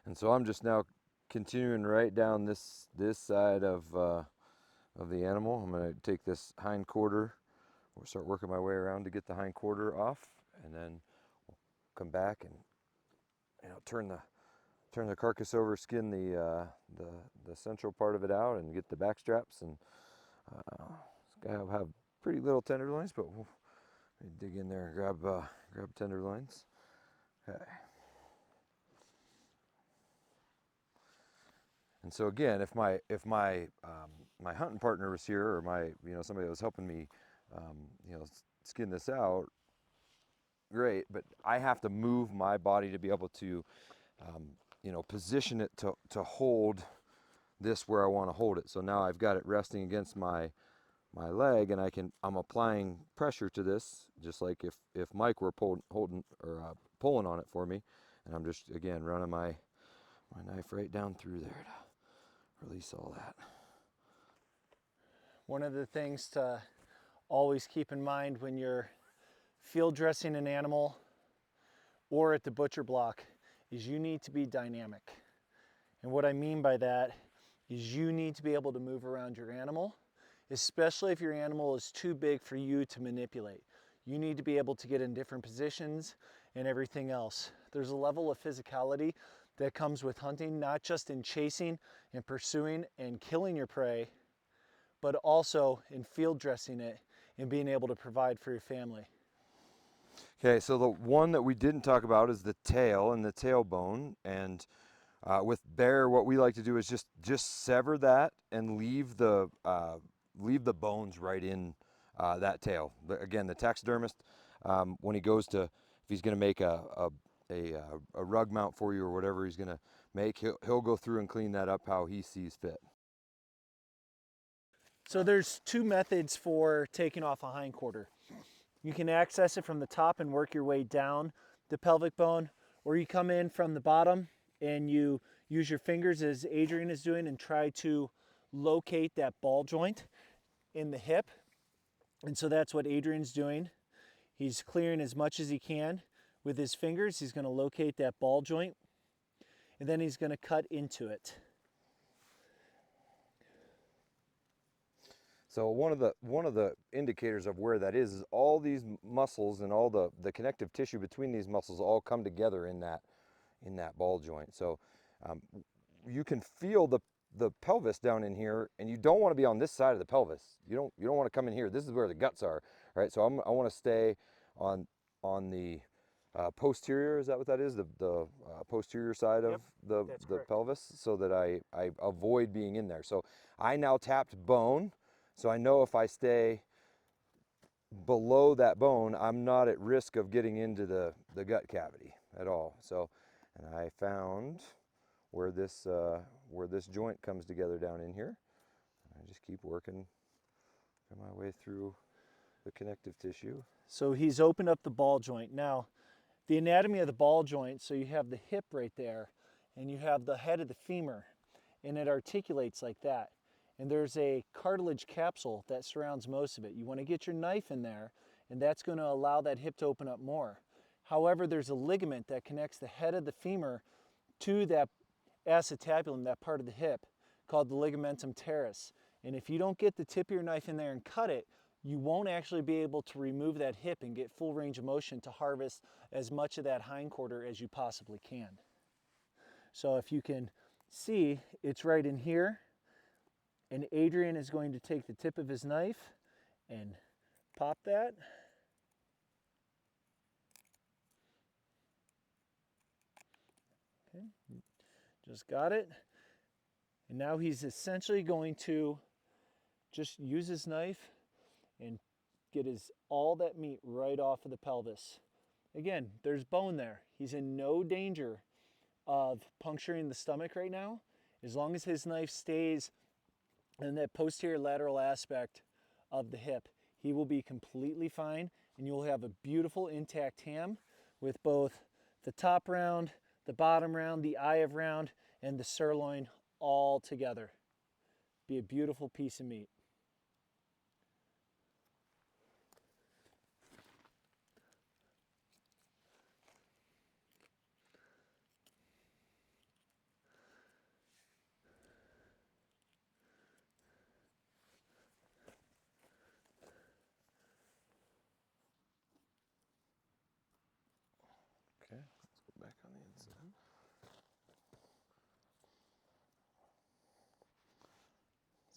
And so I'm just now continuing right down this side of the animal. I'm going to take this hind quarter. We'll start working my way around to get the hind quarter off, and then we'll come back and turn the carcass over, skin the central part of it out, and get the back straps. And this guy will have pretty little tenderloins, but we'll dig in there and grab tenderloins. Okay. And so again, if my my hunting partner was here, or my somebody that was helping me skin this out, great. But I have to move my body to be able to position it to hold this where I want to hold it. So now I've got it resting against my leg, and I'm applying pressure to this, just like if Mike were pulling on it for me, and I'm just again running my knife right down through there to release all that. One of the things to always keep in mind when you're field dressing an animal or at the butcher block is you need to be dynamic. And what I mean by that is you need to be able to move around your animal, especially if your animal is too big for you to manipulate. You need to be able to get in different positions and everything else. There's a level of physicality that comes with hunting, not just in chasing and pursuing and killing your prey, but also in field dressing it and being able to provide for your family. Okay, so the one that we didn't talk about is the tail and the tailbone. And with bear, what we like to do is just sever that and leave the bones right in that tail. Again, the taxidermist, when he goes to, if he's going to make a rug mount for you or whatever he's going to make, he'll go through and clean that up how he sees fit. So there's two methods for taking off a hindquarter. You can access it from the top and work your way down the pelvic bone, or you come in from the bottom and you use your fingers as Adrian is doing and try to locate that ball joint in the hip. And so that's what Adrian's doing. He's clearing as much as he can with his fingers. He's going to locate that ball joint, and then he's going to cut into it. So one of the indicators of where that is all these muscles and all the connective tissue between these muscles all come together in that ball joint. So you can feel the pelvis down in here, and you don't want to be on this side of the pelvis. You don't want to come in here. This is where the guts are, right? So I want to stay on the posterior. Is that what that is? The posterior side of the pelvis, so that I avoid being in there. So I now tapped bone. So I know if I stay below that bone, I'm not at risk of getting into the gut cavity at all. So, and I found where this joint comes together down in here. I just keep working my way through the connective tissue. So he's opened up the ball joint. Now, the anatomy of the ball joint, so you have the hip right there, and you have the head of the femur, and it articulates like that. And there's a cartilage capsule that surrounds most of it. You want to get your knife in there, and that's going to allow that hip to open up more. However, there's a ligament that connects the head of the femur to that acetabulum, that part of the hip, called the ligamentum teres. And if you don't get the tip of your knife in there and cut it, you won't actually be able to remove that hip and get full range of motion to harvest as much of that hindquarter as you possibly can. So if you can see, it's right in here. And Adrian is going to take the tip of his knife and pop that. Okay, just got it. And now he's essentially going to just use his knife and get all that meat right off of the pelvis. Again, there's bone there. He's in no danger of puncturing the stomach right now. As long as his knife stays in that posterior lateral aspect of the hip, he will be completely fine, and you'll have a beautiful intact ham with both the top round, the bottom round, the eye of round, and the sirloin all together. Be a beautiful piece of meat.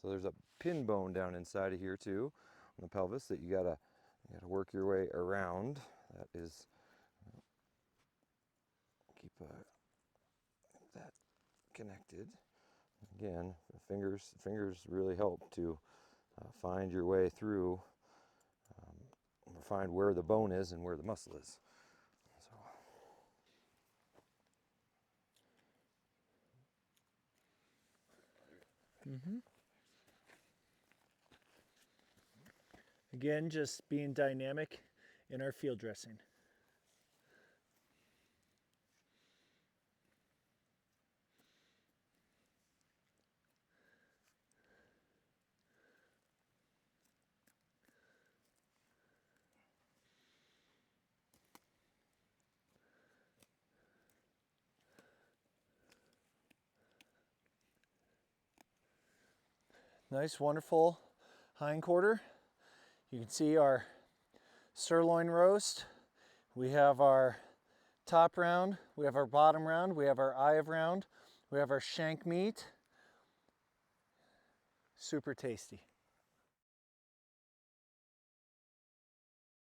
So there's a pin bone down inside of here too, on the pelvis, that you gotta work your way around. That is, keep that connected. Again, the fingers really help to find your way through, or find where the bone is and where the muscle is. So. Again, just being dynamic in our field dressing. Nice, wonderful hind quarter. You can see our sirloin roast. We have our top round, we have our bottom round, we have our eye of round, we have our shank meat. Super tasty.